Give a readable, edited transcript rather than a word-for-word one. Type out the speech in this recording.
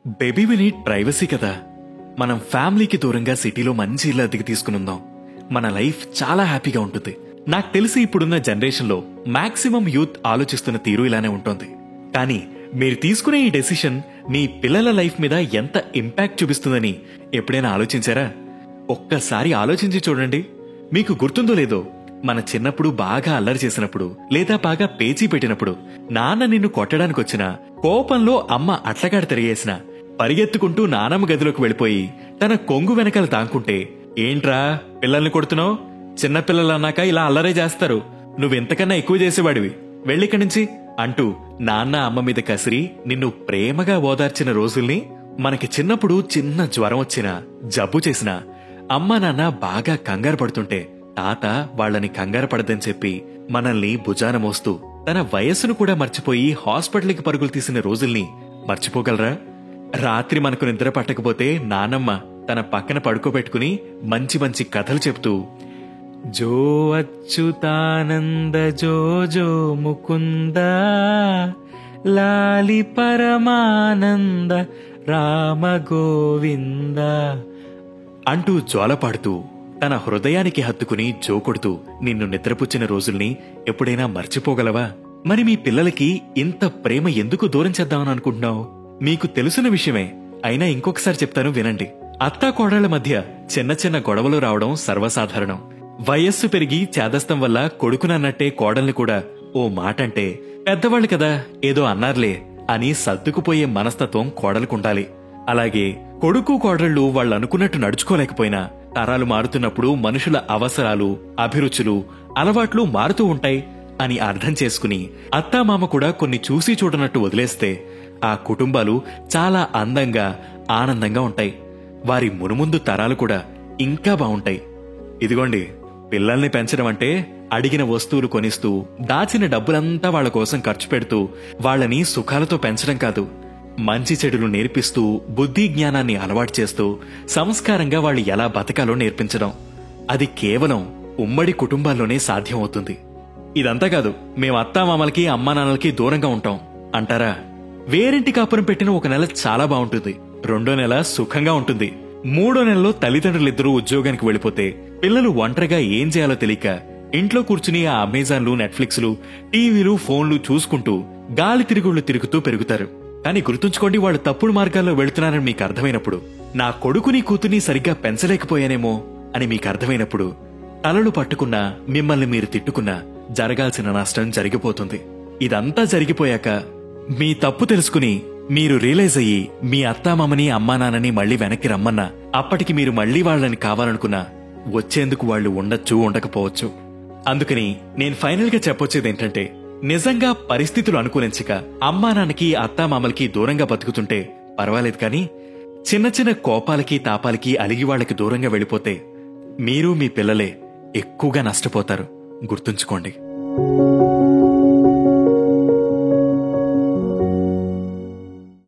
Baby we need privacy కదా. మనం ఫ్యామిలీకి దూరంగా సిటీలో మంచి ఇల్లు అద్దెకి తీసుకునుందాం. మన లైఫ్ చాలా హ్యాపీగా ఉంటుంది. నాకు తెలిసి ఇప్పుడున్న జనరేషన్ లో మాక్సిమం యూత్ ఆలోచిస్తున్న తీరు ఇలానే ఉంటుంది. కానీ మీరు తీసుకునే ఈ డెసిషన్ మీ పిల్లల లైఫ్ మీద ఎంత ఇంపాక్ట్ చూపిస్తుందని ఎప్పుడైనా ఆలోచించారా? ఒక్కసారి ఆలోచించి చూడండి. మీకు గుర్తుందో లేదో, మన చిన్నప్పుడు బాగా అల్లరి చేసినప్పుడు లేదా బాగా పేచీ పెట్టినప్పుడు నాన్న నిన్ను కొట్టడానికి వచ్చినా, కోపంలో అమ్మ అట్లగాడ తిరిగేసినా పరిగెత్తుకుంటూ నానమ్మ గదిలోకి వెళ్ళిపోయి తన కొంగు వెనకాల దాంకుంటే, ఏంట్రా పిల్లల్ని కొడుతున్నావు? చిన్నపిల్లలన్నాక ఇలా అల్లరే చేస్తారు, నువ్వెంతకన్నా ఎక్కువ చేసేవాడివి, వెళ్ళిక్కడి నుంచి అంటూ నాన్న అమ్మ మీద కసిరి నిన్ను ప్రేమగా ఓదార్చిన రోజుల్ని, మనకి చిన్నప్పుడు చిన్న జ్వరం వచ్చినా జబ్బు చేసినా అమ్మా నాన్న బాగా కంగారు పడుతుంటే తాత వాళ్లని కంగారు పడదని చెప్పి మనల్ని భుజాన మోస్తూ తన వయస్సును కూడా మర్చిపోయి హాస్పిటల్కి పరుగులు తీసిన రోజుల్ని మర్చిపోగలరా? రాత్రి మనకు నిద్ర పట్టకపోతే నానమ్మ తన పక్కన పడుకోబెట్టుకుని మంచి మంచి కథలు చెప్తూ, జో అచ్యుతానంద జో జో ముకుంద లాలి పరమానంద రామ గోవింద అంటూ జోలపాడుతూ తన హృదయానికి హత్తుకుని జోకొడుతూ నిన్ను నిద్రపుచ్చిన రోజుల్ని ఎప్పుడైనా మర్చిపోగలవా? మరి మీ పిల్లలకి ఇంత ప్రేమ ఎందుకు దూరం చేద్దామని అనుకుంటున్నావు? మీకు తెలుసున్న విషయమే, అయినా ఇంకొకసారి చెప్తాను వినండి. అత్తా కోడళ్ల మధ్య చిన్న చిన్న గొడవలు రావడం సర్వసాధారణం. వయస్సు పెరిగి చేదస్తం వల్ల కొడుకునన్నట్టే కోడల్ని కూడా ఓ మాటంటే పెద్దవాళ్లు కదా ఏదో అన్నార్లే అని సర్దుకుపోయే మనస్తత్వం కోడలుకుండాలి. అలాగే కొడుకు కోడళ్లు వాళ్ళనుకున్నట్టు నడుచుకోలేకపోయినా తరాలు మారుతున్నప్పుడు మనుషుల అవసరాలు, అభిరుచులు, అలవాట్లు మారుతూ ఉంటాయి అని అర్థం చేసుకుని అత్తామామ కూడా కొన్ని చూసి చూడనట్టు వదిలేస్తే ఆ కుటుంబాలు చాలా అందంగా, ఆనందంగా ఉంటాయి. వారి మునుముందు తరాలు కూడా ఇంకా బావుంటాయి. ఇదిగోండి, పిల్లల్ని పెంచడం అంటే అడిగిన వస్తువులు కొనిస్తూ, దాచిన డబ్బులంతా వాళ్ల కోసం ఖర్చు పెడుతూ వాళ్లని సుఖాలతో పెంచడం కాదు, మంచి చెడులు నేర్పిస్తూ, బుద్ధి జ్ఞానాన్ని అలవాటు చేస్తూ సంస్కారంగా వాళ్ళు ఎలా బతకాలో నేర్పించడం. అది కేవలం ఉమ్మడి కుటుంబాల్లోనే సాధ్యమవుతుంది. ఇదంతా కాదు, మేం అత్తామామలకి అమ్మానాన్నలకి దూరంగా ఉంటాం అంటారా? వేరింటి కాపురం పెట్టిన ఒక నెల చాలా బాగుంటుంది, 2వ నెల సుఖంగా ఉంటుంది, 3వ నెలలో తల్లిదండ్రులిద్దరూ ఉద్యోగానికి వెళ్లిపోతే పిల్లలు ఒంటరిగా ఏం చేయాలో తెలియక ఇంట్లో కూర్చుని ఆ అమెజాన్లు, నెట్ఫ్లిక్స్లు, టీవీలు, ఫోన్లు చూసుకుంటూ గాలి తిరుగుళ్లు తిరుగుతూ పెరుగుతారు. కానీ గుర్తుంచుకోండి, వాళ్ళు తప్పుడు మార్గాల్లో వెళుతున్నారని మీకు అర్థమైనప్పుడు, నా కొడుకుని కూతుర్ని సరిగ్గా పెంచలేకపోయానేమో అని మీకు అర్థమైనప్పుడు, తలలు పట్టుకున్నా, మిమ్మల్ని మీరు తిట్టుకున్నా జరగాల్సిన నష్టం జరిగిపోతుంది. ఇదంతా జరిగిపోయాక మీ తప్పు తెలుసుకుని మీరు రియలైజ్ అయ్యి మీ అత్తామామని, అమ్మానాన్నని మళ్లీ వెనక్కి రమ్మన్నా, అప్పటికి మీరు మళ్లీ వాళ్ళని కావాలనుకున్నా వచ్చేందుకు వాళ్ళు ఉండొచ్చు, ఉండకపోవచ్చు. అందుకని నేను ఫైనల్ గా చెప్పొచ్చేదేంటంటే, నిజంగా పరిస్థితులు అనుకూలించక అమ్మానాన్నకి, అత్తామామలకి దూరంగా బతుకుతుంటే పర్వాలేదు, కానీ చిన్న చిన్న కోపాలకి, తాపాలకి అలిగి వాళ్లకి దూరంగా వెళ్ళిపోతే మీరు మీ పిల్లలే ఎక్కువగా నష్టపోతారు. గుర్తుంచుకోండి.